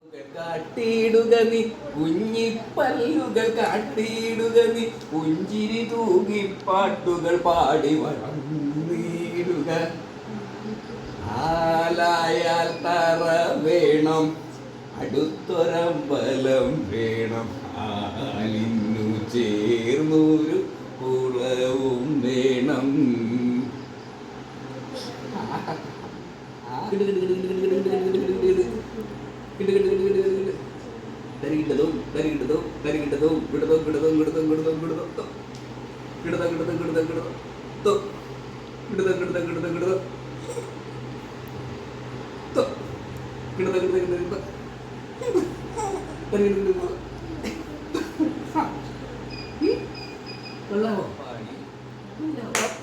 കാട്ടിയിടുക നീ കുഞ്ഞിപ്പല്ലുകൾ കാട്ടിയിടുക നീ പുഞ്ചിരി തൂകി പാട്ടുകൾ പാടി വളർന്നിടുക. ആലായാൽ തറ വേണം, അടുത്തൊരമ്പലം വേണം, ആലിന്നു ചേർന്നൊരു കുളവും വേണം.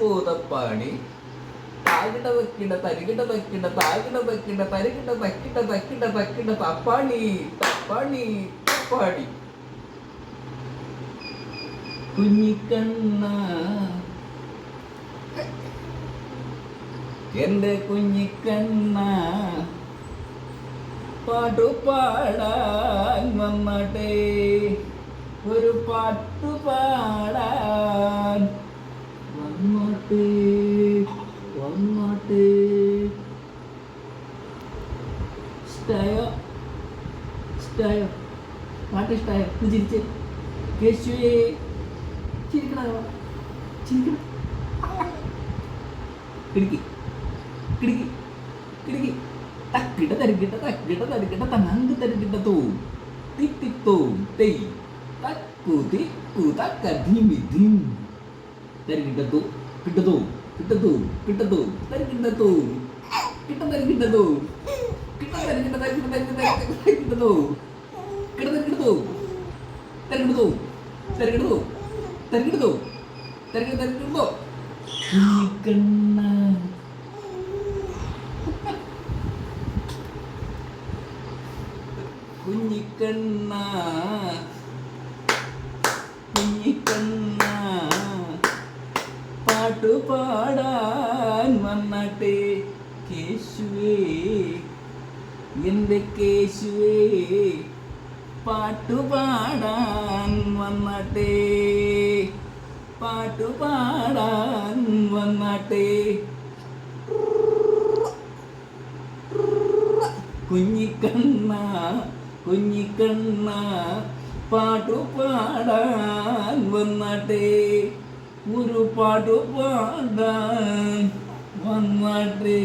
പൂതപ്പാണി താകിട വെക്കിണ്ട തരികിട വെക്കിണ്ട താകിട വെക്കിണ്ട തരികിട വെക്കിണ്ട വെക്കിണ്ട വെക്കിണ്ട തപ്പാണി തപ്പാണി തപ്പാണി. കുഞ്ഞിക്കണ്ണ എന്റെ കുഞ്ഞിക്കണ്ണ പാട്ടുപാടാൻ വന്നട്ടെ, ഒരു പാട്ടുപാടാൻ വന്നോട്ടെ വന്നോട്ടെ. ഇഷ്ടായോ ഇഷ്ടായോ പാട്ട് ഇഷ്ടായോ? ചിരിച്ച് കേശുവേ ചിരിക്കണോ ചിരിക്കണം. കിടക്കി കിടക്കി കിടക്കി തക്കിട തരികിട്ട തക്കിട തരികിട്ട തങ്ങ് തരികിട്ട തോം തിത്തിത്തോം തെയ് തക്കു തിക്കു തക്കധിമിധിം തരികിട്ടതോ കിട്ടതോ കിട്ടതോ കിട്ടതോ തരികിട്ടതോ കിട്ട തരികിട്ടതോ കിട്ട തരികിട്ട തരികിട്ട തരികിട്ടതോ കിട തരികിട്ടതോ തരികിട്ടതോ തരികിട്ടതോ തരികിട്ടതോ തരികിട്ട തരികിട്ടതോ. കുഞ്ഞിക്കണ്ണ കുഞ്ഞിക്കണ്ണ കുഞ്ഞിക്കണ്ണ പാട്ടുപാടാൻ വന്നട്ടെ, കേശുവേ എന്റെ കേശുവേ പാട്ടുപാടാൻ വന്നട്ടെ, പാട്ടുപാടാൻ വന്നട്ടെ. കുഞ്ഞിക്കണ്ണ കുഞ്ഞിക്കണ്ണ പാട്ടുപാടാൻ വന്നട്ടെ, ഒരു പാട്ടുപാടാൻ വന്നട്ടെ.